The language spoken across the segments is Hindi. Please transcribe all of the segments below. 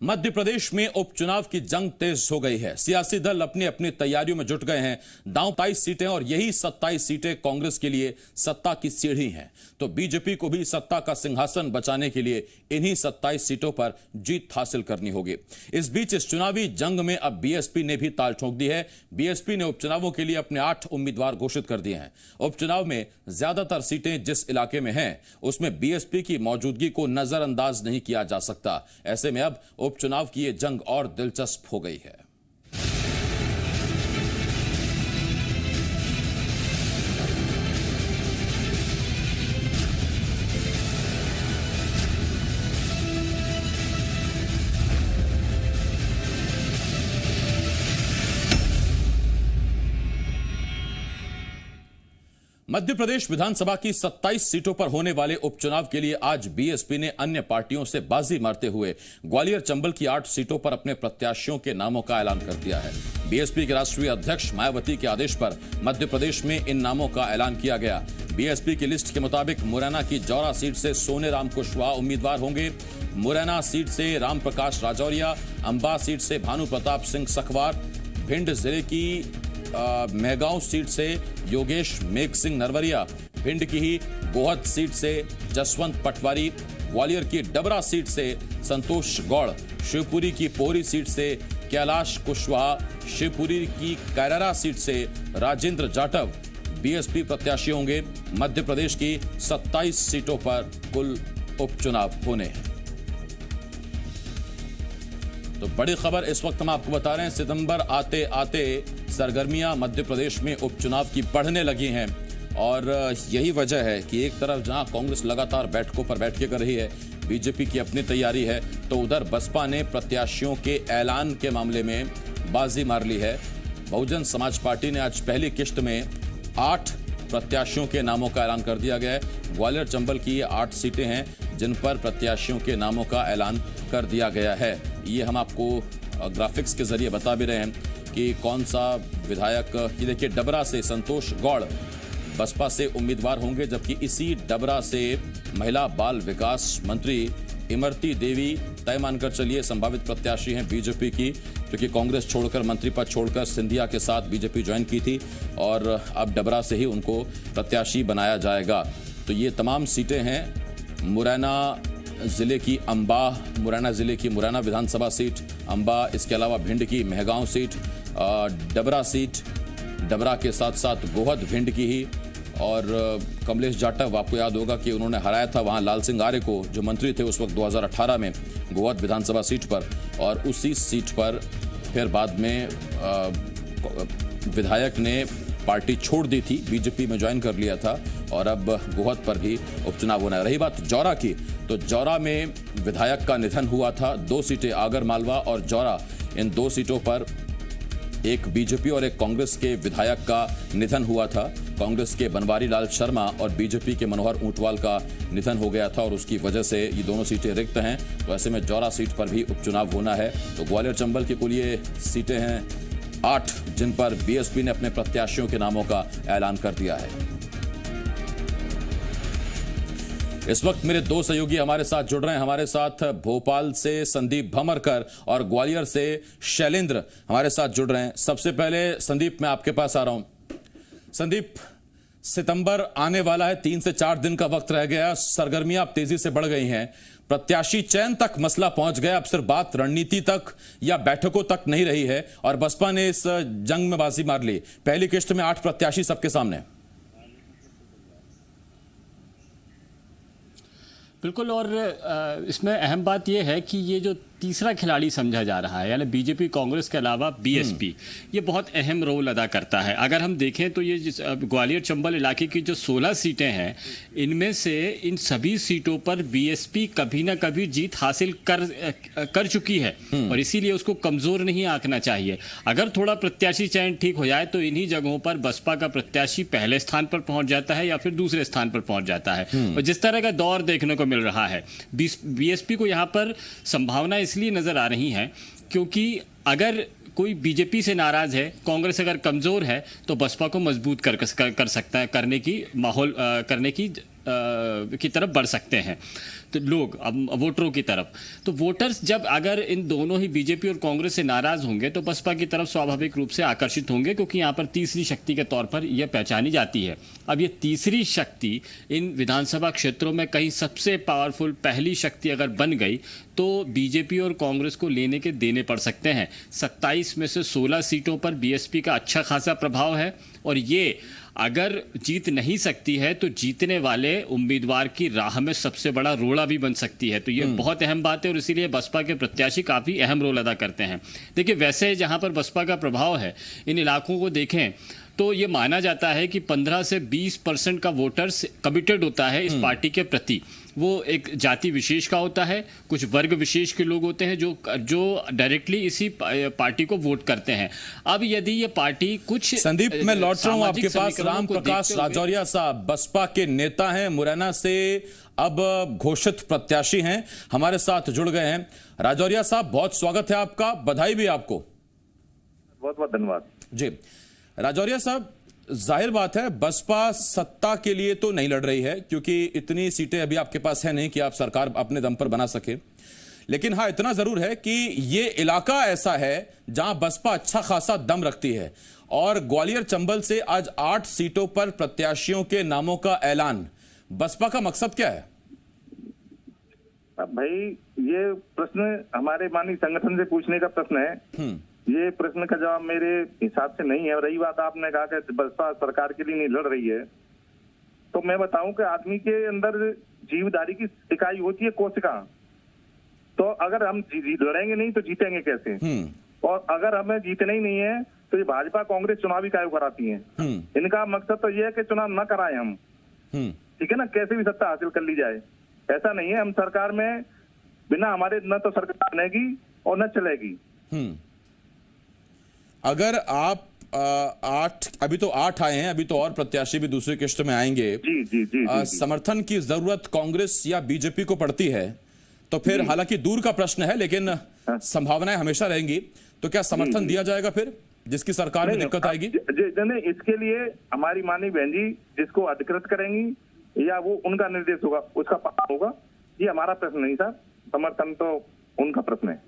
मध्य प्रदेश में उपचुनाव की जंग तेज हो गई है। सियासी दल अपनी अपनी तैयारियों में जुट गए हैं। दांव 27 सीटें और यही 27 सीटें कांग्रेस के लिए सत्ता की सीढ़ी हैं। तो बीजेपी को भी सत्ता का सिंहासन बचाने के लिए इन्हीं 27 सीटों पर जीत हासिल करनी होगी। इस बीच इस चुनावी जंग में अब बीएसपी ने भी ताल ठोक दी है। बीएसपी ने उपचुनावों के लिए अपने 8 उम्मीदवार घोषित कर दिए हैं। उपचुनाव में ज्यादातर सीटें जिस इलाके में हैं, उसमें बीएसपी की मौजूदगी को नजरअंदाज नहीं किया जा सकता। ऐसे में अब उपचुनाव की ये जंग और दिलचस्प हो गई है। मध्य प्रदेश विधानसभा की 27 सीटों पर होने वाले उपचुनाव के लिए आज बीएसपी ने अन्य पार्टियों से बाजी मारते हुए ग्वालियर चंबल की 8 सीटों पर अपने प्रत्याशियों के नामों का ऐलान कर दिया है। बीएसपी के राष्ट्रीय अध्यक्ष मायावती के आदेश पर मध्य प्रदेश में इन नामों का ऐलान किया गया। बीएसपी की लिस्ट के मुताबिक मुरैना की जौरा सीट से सोनेराम कुशवाहा उम्मीदवार होंगे। मुरैना सीट से राम प्रकाश राजौरिया, अंबा सीट से भानु प्रताप सिंह सखवार, भिंड जिले की मेहगांव सीट से योगेश मेघ सिंह नरवरिया, भिंड की ही गोहद सीट से जसवंत पटवारी, ग्वालियर की डबरा सीट से संतोष गौड़, शिवपुरी की पोहरी सीट से कैलाश कुशवाहा, शिवपुरी की कैरारा सीट से राजेंद्र जाटव बीएसपी प्रत्याशी होंगे। मध्य प्रदेश की 27 सीटों पर कुल उपचुनाव होने हैं। तो बड़ी खबर इस वक्त हम आपको बता रहे हैं, सितंबर आते आते सरगर्मियां मध्य प्रदेश में उपचुनाव की बढ़ने लगी हैं और यही वजह है कि एक तरफ जहां कांग्रेस लगातार बैठकों पर बैठ के कर रही है, बीजेपी की अपनी तैयारी है, तो उधर बसपा ने प्रत्याशियों के ऐलान के मामले में बाजी मार ली है। बहुजन समाज पार्टी ने आज पहली किश्त में 8 प्रत्याशियों के नामों का ऐलान कर दिया गया है। ग्वालियर चंबल की ये 8 सीटें हैं जिन पर प्रत्याशियों के नामों का ऐलान कर दिया गया है। ये हम आपको ग्राफिक्स के जरिए बता भी रहे हैं कि कौन सा विधायक। ये देखिए, डबरा से संतोष गौड़ बसपा से उम्मीदवार होंगे, जबकि इसी डबरा से महिला बाल विकास मंत्री इमरती देवी तय मानकर चलिए संभावित प्रत्याशी हैं बीजेपी की, क्योंकि कांग्रेस छोड़कर, मंत्री पद छोड़कर सिंधिया के साथ बीजेपी ज्वाइन की थी और अब डबरा से ही उनको प्रत्याशी बनाया जाएगा। तो ये तमाम सीटें हैं। मुरैना जिले की अंबा, मुरैना जिले की मुरैना विधानसभा सीट अंबा, इसके अलावा भिंड की मेहगांव सीट, डबरा सीट, डबरा के साथ साथ गोहद भिंड की ही, और कमलेश जाटव, आपको याद होगा कि उन्होंने हराया था वहां लाल सिंह आर्य को, जो मंत्री थे उस वक्त 2018 में गोहद विधानसभा सीट पर, और उसी सीट पर फिर बाद में विधायक ने पार्टी छोड़ दी थी, बीजेपी में ज्वाइन कर लिया था और अब गोहद पर भी उपचुनाव होना है। रही बात जौरा की, तो जौरा में विधायक का निधन हुआ था। 2 सीटें आगर मालवा और जौरा, इन 2 सीटों पर एक बीजेपी और एक कांग्रेस के विधायक का निधन हुआ था। कांग्रेस के बनवारी लाल शर्मा और बीजेपी के मनोहर ऊंटवाल का निधन हो गया था और उसकी वजह से ये दोनों सीटें रिक्त हैं। तो ऐसे में जौरा सीट पर भी उपचुनाव होना है। तो ग्वालियर चंबल की कुल ये सीटें हैं 8, जिन पर बीएसपी ने अपने प्रत्याशियों के नामों का ऐलान कर दिया है। इस वक्त मेरे 2 सहयोगी हमारे साथ जुड़ रहे हैं। हमारे साथ भोपाल से संदीप भमरकर और ग्वालियर से शैलेंद्र हमारे साथ जुड़ रहे हैं। सबसे पहले संदीप, मैं आपके पास आ रहा हूं। संदीप, सितंबर आने वाला है, 3 से 4 दिन का वक्त रह गया, सरगर्मियां अब तेजी से बढ़ गई हैं, प्रत्याशी चयन तक मसला पहुंच गया। अब सिर्फ बात रणनीति तक या बैठकों तक नहीं रही है और बसपा ने इस जंग में बाजी मार ली। पहली किश्त में 8 प्रत्याशी सबके सामने। बिल्कुल, और इसमें अहम बात यह है कि ये जो तीसरा खिलाड़ी समझा जा रहा है, यानी बीजेपी कांग्रेस के अलावा बीएसपी, ये बहुत अहम रोल अदा करता है। अगर हम देखें तो ये ग्वालियर चंबल इलाके की जो 16 सीटें हैं, इनमें से इन सभी सीटों पर बीएसपी कभी ना कभी जीत हासिल कर चुकी है और इसीलिए उसको कमज़ोर नहीं आंकना चाहिए। अगर थोड़ा प्रत्याशी चयन ठीक हो जाए तो इन्हीं जगहों पर बसपा का प्रत्याशी पहले स्थान पर पहुंच जाता है या फिर दूसरे स्थान पर पहुंच जाता है। और जिस तरह का दौर देखने को मिल रहा है, बीएसपी को यहाँ पर संभावना इसलिए नजर आ रही है क्योंकि अगर कोई बीजेपी से नाराज है, कांग्रेस अगर कमजोर है, तो बसपा को मजबूत कर सकता है, करने की माहौल करने की तरफ बढ़ सकते हैं। तो लोग अब वोटरों की तरफ, तो वोटर्स जब अगर इन दोनों ही बीजेपी और कांग्रेस से नाराज होंगे तो बसपा की तरफ स्वाभाविक रूप से आकर्षित होंगे, क्योंकि यहाँ पर तीसरी शक्ति के तौर पर यह पहचानी जाती है। अब ये तीसरी शक्ति इन विधानसभा क्षेत्रों में कहीं सबसे पावरफुल पहली शक्ति अगर बन गई तो बीजेपी और कांग्रेस को लेने के देने पड़ सकते हैं। 27 में से 16 सीटों पर बीएसपी का अच्छा खासा प्रभाव है, और ये अगर जीत नहीं सकती है तो जीतने वाले उम्मीदवार की राह में सबसे बड़ा रोड़ा भी बन सकती है। तो ये बहुत अहम बात है, और इसीलिए बसपा के प्रत्याशी काफ़ी अहम रोल अदा करते हैं। देखिए, वैसे जहां पर बसपा का प्रभाव है, इन इलाकों को देखें तो ये माना जाता है कि 15 से 20% का वोटर्स कमिटेड होता है इस पार्टी के प्रति। वो एक जाति विशेष का होता है, कुछ वर्ग विशेष के लोग होते हैं जो डायरेक्टली इसी पार्टी को वोट करते हैं। अब यदि ये पार्टी कुछ संदीप, मैं लौट रहा हूं आपके पास। राम प्रकाश राजौरिया साहब बसपा के नेता हैं, मुरैना से अब घोषित प्रत्याशी हैं, हमारे साथ जुड़ गए हैं। राजौरिया साहब, बहुत स्वागत है आपका, बधाई भी आपको। बहुत बहुत धन्यवाद जी। राजौरिया साहब, जाहिर बात है बसपा सत्ता के लिए तो नहीं लड़ रही है, क्योंकि इतनी सीटें अभी आपके पास है नहीं कि आप सरकार अपने दम पर बना सके। लेकिन हाँ, इतना जरूर है कि ये इलाका ऐसा है जहां बसपा अच्छा खासा दम रखती है, और ग्वालियर चंबल से आज 8 सीटों पर प्रत्याशियों के नामों का ऐलान। बसपा का मकसद क्या है? अब भाई, ये प्रश्न हमारे माननीय संगठन से पूछने का प्रश्न है। ये प्रश्न का जवाब मेरे हिसाब से नहीं है। रही बात, आपने कहा कि बसपा सरकार के लिए नहीं लड़ रही है, तो मैं बताऊं कि आदमी के अंदर जीवधारी की इकाई होती है कोशिका। तो अगर हम लड़ेंगे नहीं तो जीतेंगे कैसे? और अगर हमें जीतना ही नहीं है तो ये भाजपा कांग्रेस चुनावी काहे कराती है? इनका मकसद तो ये है कि चुनाव न कराएं हम, ठीक है ना, कैसे भी सत्ता हासिल कर ली जाए। ऐसा नहीं है, हम सरकार में बिना हमारे न तो सरकार बनेगी और न चलेगी। अगर आप 8, अभी तो 8 आए हैं, अभी तो और प्रत्याशी भी दूसरी किश्त में आएंगे। जी जी जी, जी, समर्थन की जरूरत कांग्रेस या बीजेपी को पड़ती है तो फिर, हालांकि दूर का प्रश्न है लेकिन संभावनाएं हमेशा रहेंगी, तो क्या समर्थन दिया जाएगा फिर जिसकी सरकार में दिक्कत आएगी? इसके लिए हमारी माननीय बहन जी जिसको अधिकृत करेंगी या वो उनका निर्देश होगा, उसका पालन होगा। ये हमारा प्रश्न नहीं था, समर्थन तो उनका प्रश्न है।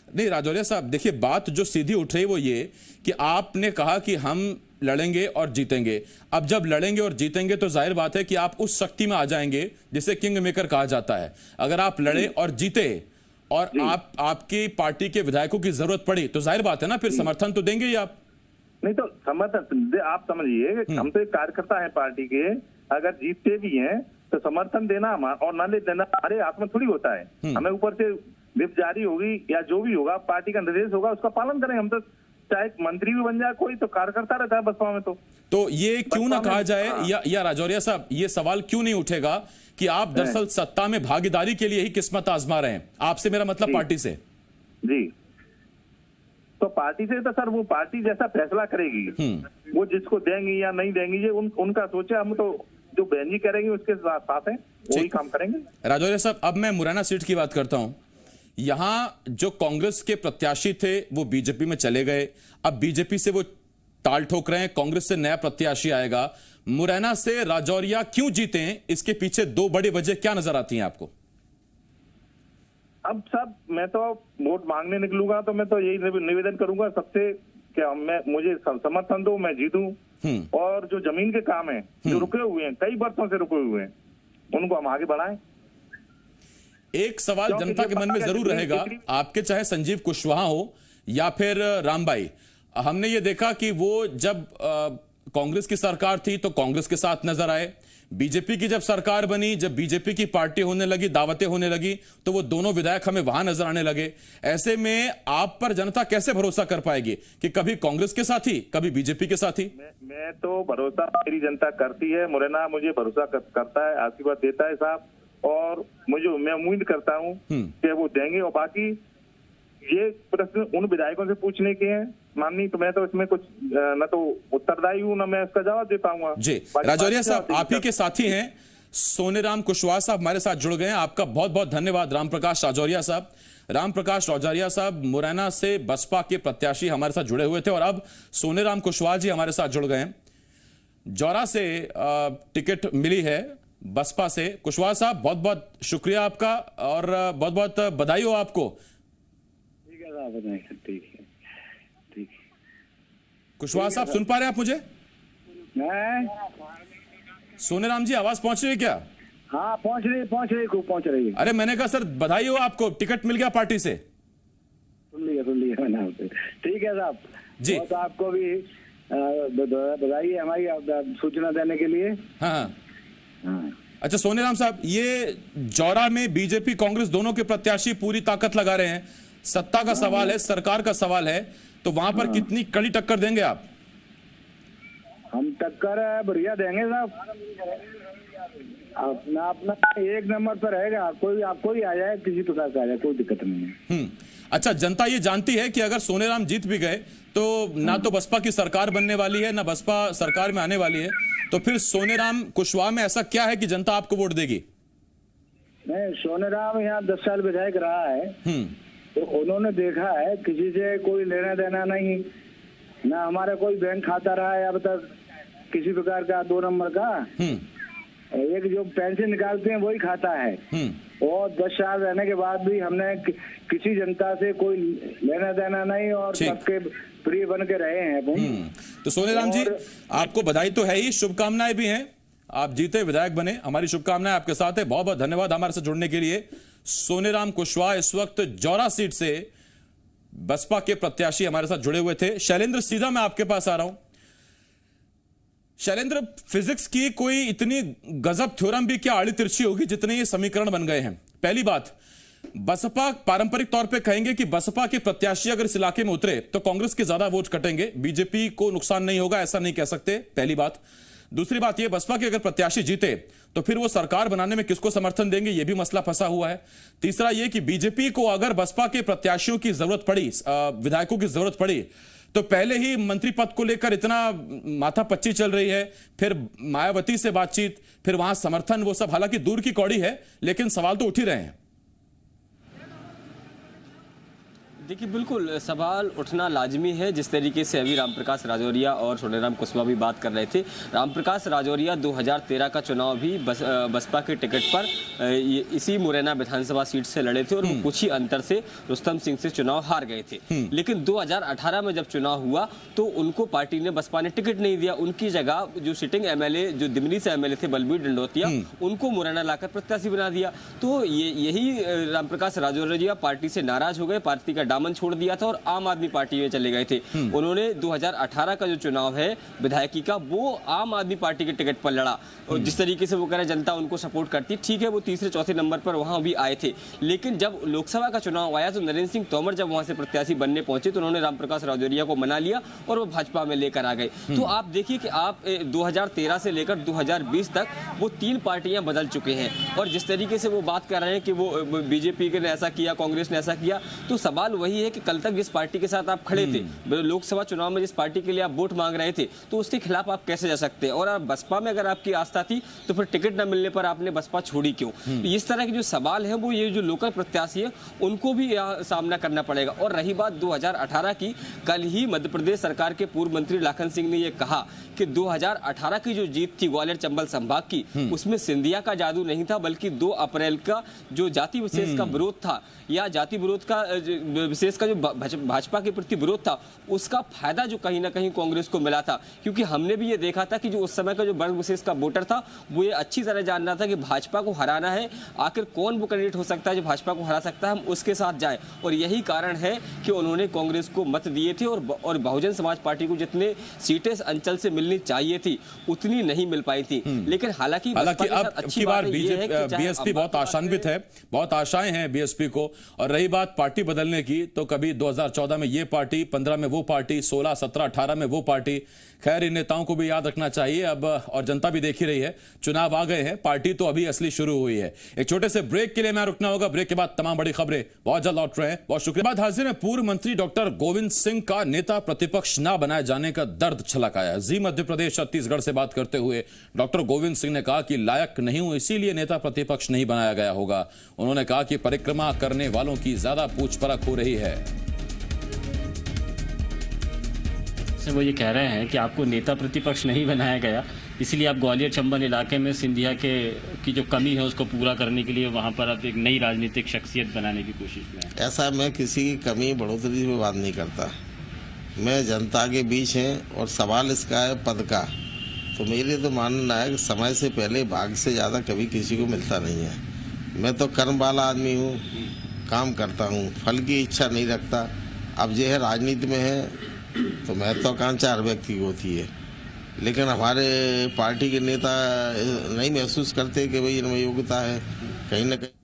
नहीं राजौरिया साहब, देखिए, बात जो सीधी उठ रही वो ये कि आपने कहा कि हम लड़ेंगे और जीतेंगे। अब जब लड़ेंगे और जीतेंगे तो जाहिर बात है कि आप उस शक्ति में आ जाएंगे जिसे किंग मेकर कहा जाता है। अगर आप लड़े और जीते और आपकी पार्टी के विधायकों की जरूरत पड़ी तो जाहिर बात है ना, फिर समर्थन तो देंगे ही आप। नहीं तो समर्थन आप समझिए, हम तो एक कार्यकर्ता है पार्टी के, अगर जीतते भी हैं तो समर्थन देना और न देना हमारे हाथ में थोड़ी होता है। हमें ऊपर से विप जारी होगी या जो भी होगा, पार्टी का निर्देश होगा, उसका पालन करें। हम तो चाहे मंत्री भी बन जाए कोई, तो कार्यकर्ता रहता है बसपा में। तो ये क्यों ना कहा जाए, या राजौरिया साहब, ये सवाल क्यों नहीं उठेगा कि आप दरअसल सत्ता में भागीदारी के लिए ही किस्मत आजमा रहे हैं? आपसे मेरा मतलब पार्टी से। जी, तो पार्टी से तो सर वो पार्टी जैसा फैसला करेगी, वो जिसको देंगी या नहीं देंगी ये उनका सोचे। हम तो जो बहन जी करेंगे उसके साथ हैं, वही काम करेंगे। राजौरिया साहब, अब मैं मुरैना सीट की बात करता हूं। यहां जो कांग्रेस के प्रत्याशी थे वो बीजेपी में चले गए, अब बीजेपी से वो ताल ठोक रहे हैं, कांग्रेस से नया प्रत्याशी आएगा। मुरैना से राजौरिया क्यों जीते हैं, इसके पीछे 2 बड़ी वजह क्या नजर आती हैं आपको? अब सब, मैं तो वोट मांगने निकलूंगा तो मैं तो यही निवेदन करूंगा सबसे कि मुझे समर्थन दो, मैं जीतूं, और जो जमीन के काम है जो रुके हुए हैं, कई वर्षों से रुके हुए हैं, उनको हम आगे बढ़ाएं। एक सवाल जनता के मन में जरूर रहेगा, आपके चाहे संजीव कुशवाहा हो या फिर रामबाई, हमने ये देखा कि वो जब कांग्रेस की सरकार थी तो कांग्रेस के साथ नजर आए, बीजेपी की जब सरकार बनी, जब बीजेपी की पार्टी होने लगी, दावतें होने लगी, तो वो दोनों विधायक हमें वहां नजर आने लगे। ऐसे में आप पर जनता कैसे भरोसा कर पाएगी कि कभी कांग्रेस के साथी, कभी बीजेपी के साथी? मैं तो भरोसा मेरी जनता करती है, मुरैना मुझे भरोसा करता है, आशीर्वाद देता है साहब, और मैं उम्मीद करता हूं कि वो देंगे। और बाकी ये प्रश्न उन विधायकों से पूछने के हैं माननीय, तो मैं तो इसमें कुछ न तो उत्तरदायी हूं न मैं इसका जवाब दे पाऊंगा। जी राजौरिया साहब, आप ही के साथी हैं सोनेराम कुशवाहा साहब, हमारे साथ जुड़ गए हैं। आपका बहुत बहुत धन्यवाद राम प्रकाश राजौरिया साहब। राम प्रकाश राजौरिया साहब मुरैना से बसपा के प्रत्याशी हमारे साथ जुड़े हुए थे, और अब सोनेराम कुशवाहा जी हमारे साथ जुड़ गए हैं। जौरा से टिकट मिली है बसपा से। कुशवाहा साहब, बहुत बहुत शुक्रिया आपका और बहुत बहुत बधाई हो आपको। ठीक है साहब, ठीक है, ठीक है। कुशवाहा साहब, सुन पा रहे हैं आप मुझे? सोनेराम जी, आवाज पहुंच रही है क्या? हाँ, पहुंच रही, खूब पहुंच रही है। अरे मैंने कहा सर बधाई हो आपको, टिकट मिल गया पार्टी से। सुन लिया मैंने। ठीक है साहब जी, तो आपको भी बधाई है हमारी सूचना देने के लिए। हाँ। हाँ। अच्छा सोनेराम साहब, ये जौरा में बीजेपी कांग्रेस दोनों के प्रत्याशी पूरी ताकत लगा रहे हैं। सत्ता का सवाल है, सरकार का सवाल है, तो वहां पर कितनी कड़ी टक्कर देंगे आप? हम टक्कर बढ़िया देंगे साहब, अपना एक नंबर पर रहेगा। आपको ही आ जाए, किसी प्रकार का आ जाए, कोई दिक्कत नहीं है। अच्छा, जनता ये जानती है कि अगर सोनेराम जीत भी गए तो ना तो बसपा की सरकार बनने वाली है, ना बसपा सरकार में आने वाली है, तो फिर सोनेराम कुशवाहा में ऐसा क्या है कि जनता आपको वोट देगी? नहीं, सोनेराम यहाँ 10 साल विधायक रहा है, तो उन्होंने देखा है किसी से कोई लेना देना नहीं, ना हमारा कोई बैंक खाता रहा है अब तक किसी प्रकार का 2 नंबर का। एक जो पेंशन निकालते हैं वही खाता है, और 10 साल रहने के बाद भी हमने किसी जनता से कोई लेना देना नहीं और सबके प्रिय बन के रहे हैं। तो सोनेराम जी, आपको बधाई तो है ही, शुभकामनाएं भी हैं, आप जीते विधायक बने, हमारी शुभकामनाएं आपके साथ है। बहुत बहुत धन्यवाद हमारे साथ जुड़ने के लिए। सोनेराम कुशवाहा इस वक्त जौरा सीट से बसपा के प्रत्याशी हमारे साथ जुड़े हुए थे। शैलेंद्र, सीधा मैं आपके पास आ रहा हूं। शैलेंद्र, फिजिक्स की कोई इतनी गजब थ्योरम भी क्या आड़ी तिरछी होगी जितने ये समीकरण बन गए हैं? पहली बात, बसपा पारंपरिक तौर पे कहेंगे कि बसपा के प्रत्याशी अगर इस इलाके में उतरे तो कांग्रेस के ज्यादा वोट कटेंगे, बीजेपी को नुकसान नहीं होगा, ऐसा नहीं कह सकते, पहली बात। दूसरी बात यह, बसपा के अगर प्रत्याशी जीते तो फिर वो सरकार बनाने में किसको समर्थन देंगे, यह भी मसला फंसा हुआ है। तीसरा यह कि बीजेपी को अगर बसपा के प्रत्याशियों की जरूरत पड़ी, विधायकों की जरूरत पड़ी, तो पहले ही मंत्री पद को लेकर इतना माथापच्ची चल रही है, फिर मायावती से बातचीत, फिर वहां समर्थन, वो सब हालांकि दूर की कौड़ी है, लेकिन सवाल तो उठ ही रहे हैं। देखिए, बिल्कुल सवाल उठना लाजमी है। जिस तरीके से अभी रामप्रकाश राजौरिया और सोनेराम कुशवाहा भी बात कर रहे थे, रामप्रकाश राजौरिया 2013 का चुनाव भी बसपा के टिकट पर इसी मुरैना विधानसभा सीट से लड़े थे और वो कुछ ही अंतर से रुस्तम सिंह से चुनाव हार गए थे। लेकिन 2018 में जब चुनाव हुआ तो उनको पार्टी ने, बसपा ने टिकट नहीं दिया। उनकी जगह जो सिटिंग एमएलए, जो दिमनी से एमएलए थे बलबीर डंडोतिया, उनको मुरैना लाकर प्रत्याशी बना दिया। तो यही रामप्रकाश राजौरिया पार्टी से नाराज हो गए, पार्टी का दामन छोड़ दिया था और आम आदमी पार्टी में चले गए थे। उन्होंने 2018 का जो चुनाव है विधायकी का, वो आम आदमी पार्टी के टिकट पर लड़ा और जिस तरीके से वो कह रहे जनता उनको सपोर्ट करती, ठीक है, वो तीसरे चौथे नंबर पर वहां भी आए थे। लेकिन जब लोकसभा का चुनाव आया तो नरेंद्र सिंह तोमर जब वहां से प्रत्याशी बनने पहुंचे तो उन्होंने रामप्रकाश राजौरिया को मना लिया और वो भाजपा में लेकर आ गए। तो आप देखिए कि आप 2013 से लेकर 2020 तक वो 3 पार्टियां बदल चुके हैं और जिस तरीके से वो बात कर रहे हैं कि वो बीजेपी ने ऐसा किया, कांग्रेस ने ऐसा किया, तो सवाल वही है कि कल तक जिस पार्टी के साथ आप खड़े थे, लोकसभा चुनाव में जिस पार्टी के लिए आप वोट मांग रहे थे, तो उसके खिलाफ आप कैसे जा सकते हैं? और आप बसपा में अगर आपकी आस्था थी तो फिर टिकट न मिलने पर आपने बसपा छोड़ी क्यों? इस तरह के जो सवाल है वो ये जो लोकल प्रत्याशी है उनको भी सामना करना पड़ेगा। और रही बात 2018 की, कल ही मध्य प्रदेश सरकार के पूर्व मंत्री लाखन सिंह ने यह कहा कि 2018 की जो जीत थी ग्वालियर चंबल संभाग की, उसमें सिंधिया का जादू नहीं था, बल्कि 2 अप्रैल का जो जाति विशेष का विरोध था या जाति विरोध का विशेष का जो भाजपा के प्रति विरोध था, उसका फायदा जो कहीं ना कहीं कांग्रेस को मिला था। क्योंकि हमने भी ये देखा था कि जो उस समय का जो वर्ग विशेष का वोटर था वो ये अच्छी तरह जान रहा था कि भाजपा को हराना है, आखिर कौन वो कैंडिडेट हो सकता है जो भाजपा को हरा सकता है, हम उसके साथ जाएं। और यही कारण है कि उन्होंने कांग्रेस को मत दिए थे और बहुजन समाज पार्टी को जितने सीटें अंचल से मिलनी चाहिए थी उतनी नहीं मिल पाई थी। लेकिन हालांकि अब अच्छी बात बीएसपी बहुत आशान्वित है, बहुत आशाएं हैं बीएसपी को। और रही बात पार्टी बदलने की, तो कभी 2014 में ये पार्टी, 15 में वो पार्टी, 16, 17, 18 में वो पार्टी। खैर, इन नेताओं को भी याद रखना चाहिए अब, और जनता भी देख ही रही है, चुनाव आ गए हैं, पार्टी तो अभी असली शुरू हुई है। एक छोटे से ब्रेक के लिए मैं रुकना होगा, ब्रेक के बाद तमाम बड़ी खबरें बहुत जल्द लौट रहे हैं। बहुत शुक्रिया। बाद हाजिर है, पूर्व मंत्री डॉक्टर गोविंद सिंह का नेता प्रतिपक्ष न बनाए जाने का दर्द छलक आया। जी मध्य प्रदेश छत्तीसगढ़ से बात करते हुए डॉक्टर गोविंद सिंह ने कहा कि लायक नहीं हूं, इसीलिए नेता प्रतिपक्ष नहीं बनाया गया होगा। उन्होंने कहा कि परिक्रमा करने वालों की ज्यादा पूछ परख हो रही है। वो ये कह रहे हैं कि आपको नेता प्रतिपक्ष नहीं बनाया गया, इसलिए आप ग्वालियर चंबल इलाके में सिंधिया की जो कमी है उसको पूरा करने के लिए वहाँ पर आप एक नई राजनीतिक शख्सियत बनाने की कोशिश में हैं। ऐसा मैं किसी की कमी बढ़ोतरी पे बात नहीं करता। मैं जनता के बीच है और सवाल इसका है पद का, तो मेरे तो मानना है कि समय से पहले भाग से ज़्यादा कभी किसी को मिलता नहीं है। मैं तो कर्म वाला आदमी हूँ, काम करता हूँ, फल की इच्छा नहीं रखता। अब जो है राजनीति में है तो महत्वाकांक्षा हर व्यक्ति को होती है, लेकिन हमारे पार्टी के नेता नहीं महसूस करते कि भाई इनमें योग्यता है। कहीं ना कहीं